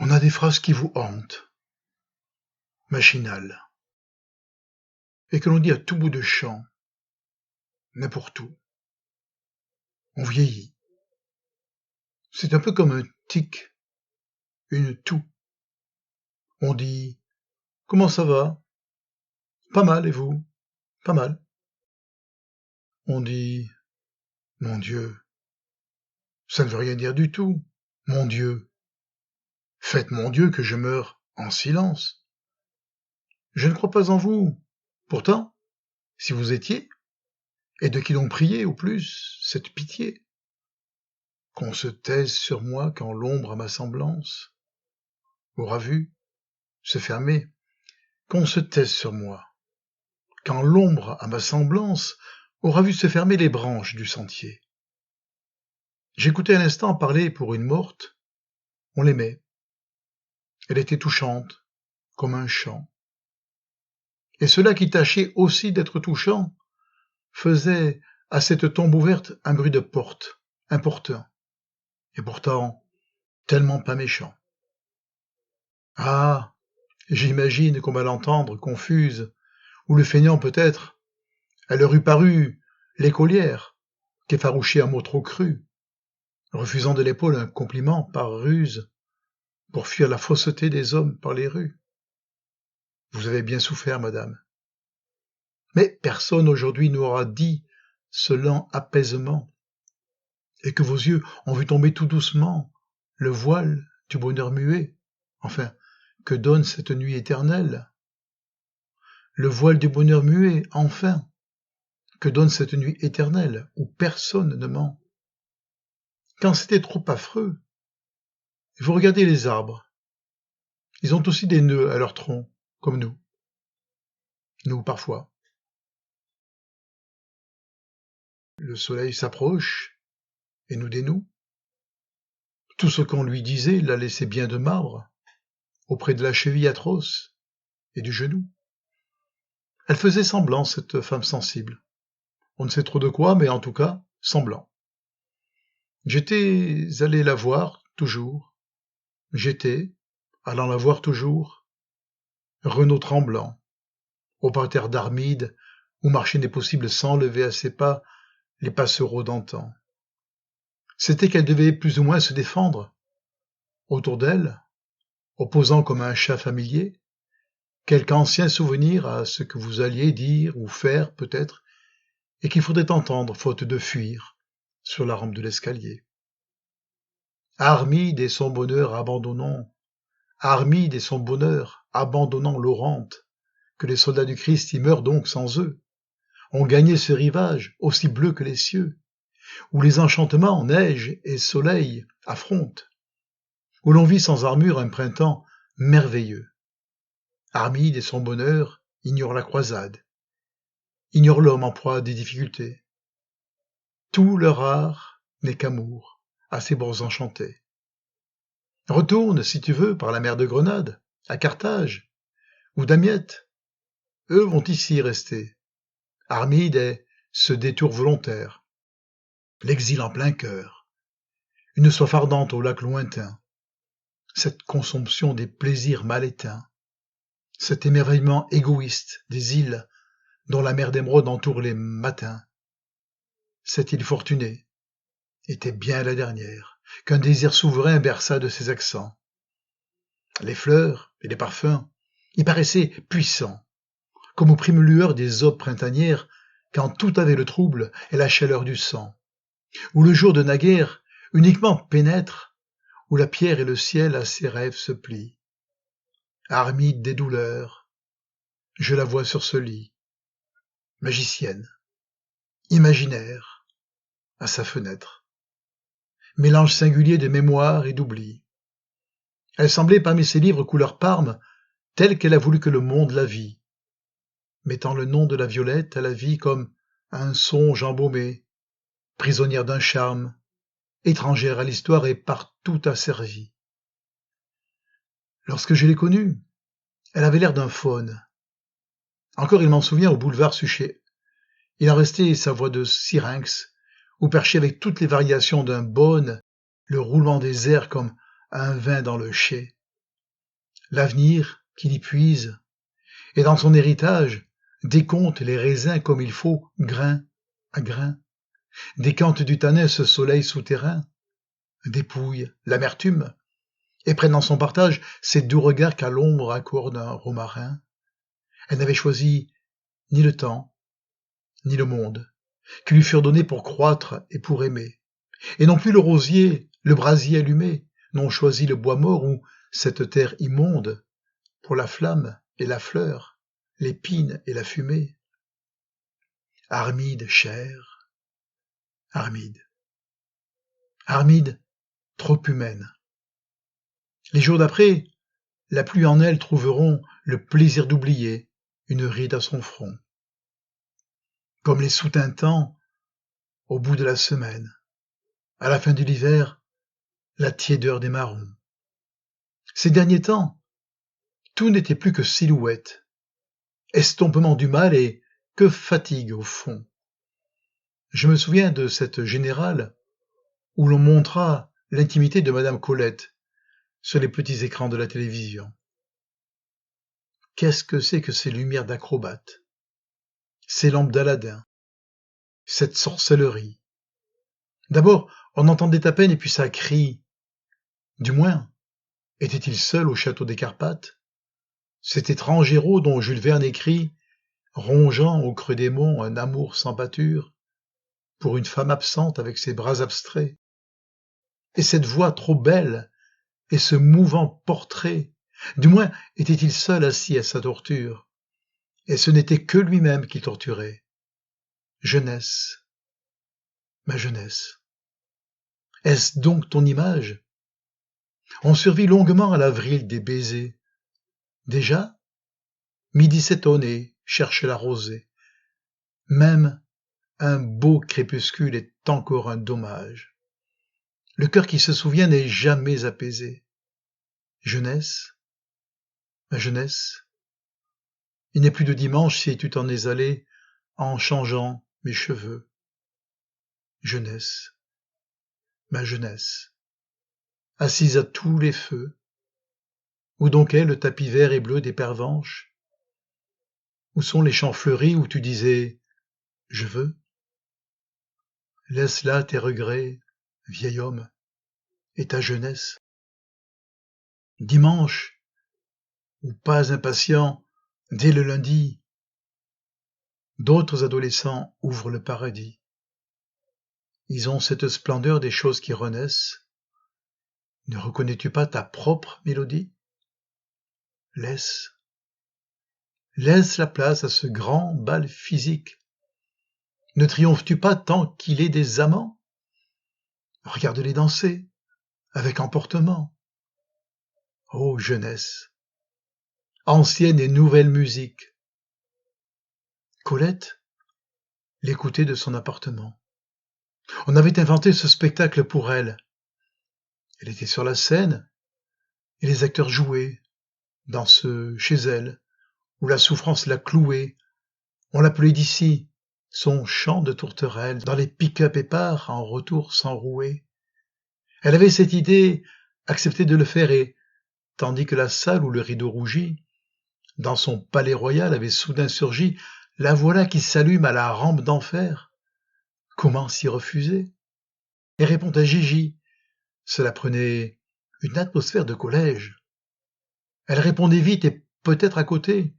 On a des phrases qui vous hantent, machinales, et que l'on dit à tout bout de champ, n'importe où. On vieillit. C'est un peu comme un tic, une toux. On dit « Comment ça va ? Pas mal, et vous ? Pas mal. » On dit « Mon Dieu, ça ne veut rien dire du tout. Mon Dieu, faites mon Dieu que je meure en silence. Je ne crois pas en vous. Pourtant, si vous étiez, et de qui l'on priait au plus cette pitié, qu'on se taise sur moi quand l'ombre à ma semblance aura vu se fermer, qu'on se taise sur moi, quand l'ombre à ma semblance aura vu se fermer les branches du sentier. J'écoutais un instant parler pour une morte, on l'aimait. Elle était touchante, comme un chant. Et cela qui tâchait aussi d'être touchant faisait à cette tombe ouverte un bruit de porte, importun, et pourtant tellement pas méchant. Ah, j'imagine qu'on va l'entendre confuse, ou le feignant peut-être. Elle leur eût paru l'écolière, qu'effarouchée à mots trop crus, refusant de l'épaule un compliment par ruse, pour fuir la fausseté des hommes par les rues. Vous avez bien souffert, madame. Mais personne aujourd'hui n'aura dit ce lent apaisement, et que vos yeux ont vu tomber tout doucement le voile du bonheur muet, enfin, que donne cette nuit éternelle. Le voile du bonheur muet, enfin, que donne cette nuit éternelle, où personne ne ment. Quand c'était trop affreux, vous regardez les arbres. Ils ont aussi des nœuds à leur tronc, comme nous. Nous, parfois. Le soleil s'approche et nous dénoue. Tout ce qu'on lui disait l'a laissé bien de marbre, auprès de la cheville atroce et du genou. Elle faisait semblant, cette femme sensible. On ne sait trop de quoi, mais en tout cas, semblant. J'étais allé la voir, toujours. J'étais, allant la voir toujours, Renaud tremblant, au parterre d'Armide, où marcher n'est possible sans lever à ses pas les passereaux d'antan. C'était qu'elle devait plus ou moins se défendre. Autour d'elle, opposant comme un chat familier, quelque ancien souvenir à ce que vous alliez dire ou faire peut-être, et qu'il faudrait entendre faute de fuir sur la rampe de l'escalier. Armide et son bonheur abandonnant, Armide et son bonheur abandonnant l'Orante, que les soldats du Christ y meurent donc sans eux, ont gagné ce rivage aussi bleu que les cieux, où les enchantements, neige et soleil affrontent, où l'on vit sans armure un printemps merveilleux. Armide et son bonheur ignorent la croisade, ignorent l'homme en proie à des difficultés. Tout leur art n'est qu'amour à ces bords enchantés. Retourne, si tu veux, par la mer de Grenade, à Carthage, ou Damiette. Eux vont ici rester. Armide est ce détour volontaire, l'exil en plein cœur, une soif ardente au lac lointain, cette consomption des plaisirs mal éteints, cet émerveillement égoïste des îles dont la mer d'émeraude entoure les matins. Cette île fortunée était bien la dernière qu'un désir souverain berça de ses accents. Les fleurs et les parfums y paraissaient puissants, comme aux primes lueurs des aubes printanières, quand tout avait le trouble et la chaleur du sang, où le jour de naguère uniquement pénètre, où la pierre et le ciel à ses rêves se plient. Armide des douleurs, je la vois sur ce lit, magicienne, imaginaire, à sa fenêtre, mélange singulier de mémoire et d'oubli. Elle semblait parmi ses livres couleur parme, telle qu'elle a voulu que le monde la vît, mettant le nom de la violette à la vie comme un songe embaumé, prisonnière d'un charme, étrangère à l'histoire et partout asservie. Lorsque je l'ai connue, elle avait l'air d'un faune. Encore il m'en souvient au boulevard Suchet. Il en restait sa voix de syrinx, ou perché avec toutes les variations d'un beaune, le roulement des airs comme un vin dans le chai. l'avenir qu'il y puise, et dans son héritage, décompte les raisins comme il faut, grain à grain, décante du tanin ce soleil souterrain, dépouille l'amertume, et prenne dans son partage ces doux regards qu'à l'ombre accorde un romarin. Elle n'avait choisi ni le temps, ni le monde, qui lui furent donnés pour croître et pour aimer, et non plus le rosier, le brasier allumé, n'ont choisi le bois mort ou cette terre immonde, pour la flamme et la fleur, l'épine et la fumée. Armide chère, Armide, Armide trop humaine. Les jours d'après, la pluie en elle trouveront le plaisir d'oublier une ride à son front. Comme les sous-tintants, au bout de la semaine, à la fin de l'hiver, la tiédeur des marrons. Ces derniers temps, tout n'était plus que silhouette, estompement du mal et que fatigue au fond. Je me souviens de cette générale où l'on montra l'intimité de Madame Colette sur les petits écrans de la télévision. Qu'est-ce que c'est que ces lumières d'acrobates, ces lampes d'Aladin, cette sorcellerie? D'abord, on entendait à peine et puis ça crie. Du moins, était-il seul au château des Carpates? Cet étrange héros dont Jules Verne écrit, rongeant au creux des monts un amour sans pâture, pour une femme absente avec ses bras abstraits. Et cette voix trop belle, et ce mouvant portrait, du moins était-il seul assis à sa torture, et ce n'était que lui-même qui torturait. Jeunesse, ma jeunesse. Est-ce donc ton image? On survit longuement à l'avril des baisers. Déjà, midi s'étonne et cherche la rosée. Même un beau crépuscule est encore un dommage. Le cœur qui se souvient n'est jamais apaisé. Jeunesse, ma jeunesse, il n'est plus de dimanche si tu t'en es allé en changeant mes cheveux. Jeunesse, ma jeunesse, assise à tous les feux, où donc est le tapis vert et bleu des pervenches? Où sont les champs fleuris où tu disais « je veux » Laisse là tes regrets, vieil homme, et ta jeunesse. Dimanche, ou pas impatient, dès le lundi, d'autres adolescents ouvrent le paradis. Ils ont cette splendeur des choses qui renaissent. Ne reconnais-tu pas ta propre mélodie? Laisse la place à ce grand bal physique. Ne triomphes-tu pas tant qu'il est des amants? Regarde-les danser, avec emportement. Ô jeunesse, ancienne et nouvelle musique. Colette l'écoutait de son appartement. On avait inventé ce spectacle pour elle. Elle était sur la scène, et les acteurs jouaient, dans chez elle, où la souffrance la clouait. On l'appelait d'ici, son chant de tourterelle, dans les pick-up épars en retour sans rouet. Elle avait cette idée, accepté de le faire, et, tandis que la salle où le rideau rougit, dans son palais royal avait soudain surgi, la voilà qui s'allume à la rampe d'enfer. Comment s'y refuser? Et répond à Gigi. Cela prenait une atmosphère de collège. Elle répondait vite et peut-être à côté.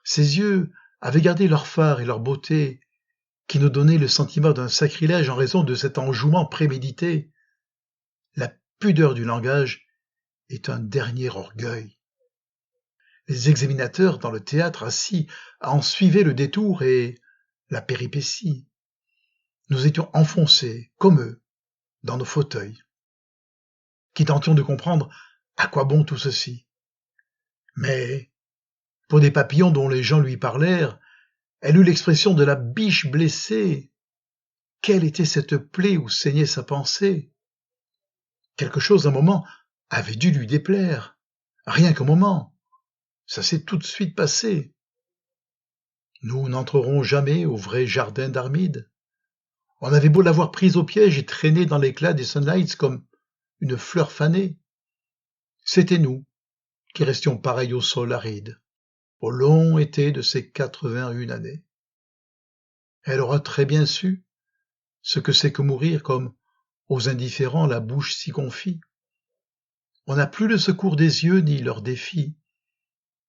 Ses yeux avaient gardé leur phare et leur beauté, qui nous donnaient le sentiment d'un sacrilège en raison de cet enjouement prémédité. La pudeur du langage est un dernier orgueil. Les examinateurs dans le théâtre assis en suivaient le détour et la péripétie. Nous étions enfoncés, comme eux, dans nos fauteuils, qui tentions de comprendre à quoi bon tout ceci. Mais, pour des papillons dont les gens lui parlèrent, elle eut l'expression de la biche blessée. Quelle était cette plaie où saignait sa pensée? Quelque chose, un moment, avait dû lui déplaire. Rien qu'un moment. Ça s'est tout de suite passé. Nous n'entrerons jamais au vrai jardin d'Armide. On avait beau l'avoir prise au piège et traînée dans l'éclat des Sunlights comme une fleur fanée. C'était nous, qui restions pareils au sol aride, au long été de ses 81 années. Elle aura très bien su ce que c'est que mourir comme aux indifférents la bouche s'y confie. On n'a plus le secours des yeux, ni leurs défis,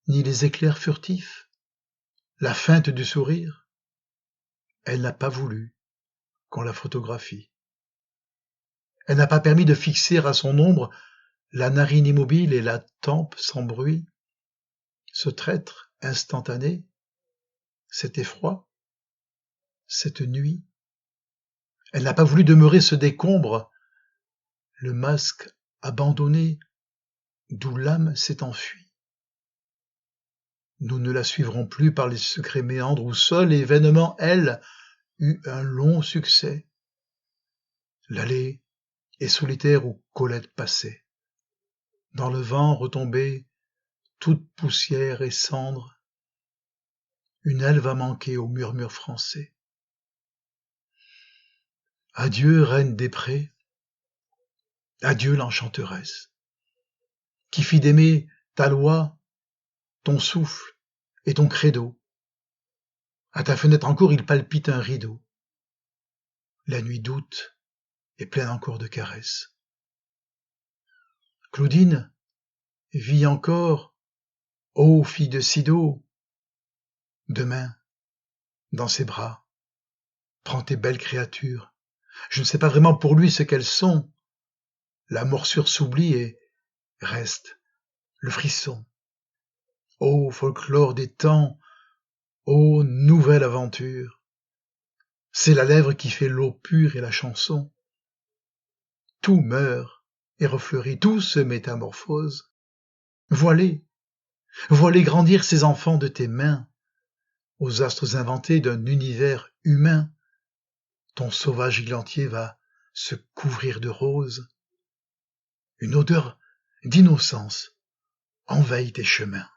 ni les éclairs furtifs, la feinte du sourire. Elle n'a pas voulu qu'on la photographie. Elle n'a pas permis de fixer à son ombre la narine immobile et la tempe sans bruit. Ce traître instantané, cet effroi, cette nuit. Elle n'a pas voulu demeurer ce décombre, le masque abandonné, d'où l'âme s'est enfuie. Nous ne la suivrons plus par les secrets méandres où seul et vainement elle eut un long succès. L'allée est solitaire où Colette passait. Dans le vent retombée, toute poussière et cendre, une aile va manquer au murmure français. Adieu, reine des prés, adieu l'enchanteresse, qui fit d'aimer ta loi, ton souffle et ton credo. À ta fenêtre encore il palpite un rideau. La nuit doute et pleine encore de caresses. Claudine vit encore, ô fille de Sido. Demain, dans ses bras, prends tes belles créatures. Je ne sais pas vraiment pour lui ce qu'elles sont. La morsure s'oublie et reste le frisson. Ô folklore des temps, ô nouvelle aventure. C'est la lèvre qui fait l'eau pure et la chanson. Tout meurt et refleurit, tout se métamorphose. Voilez grandir ces enfants de tes mains, aux astres inventés d'un univers humain. Ton sauvage île va se couvrir de roses. Une odeur d'innocence envahit tes chemins.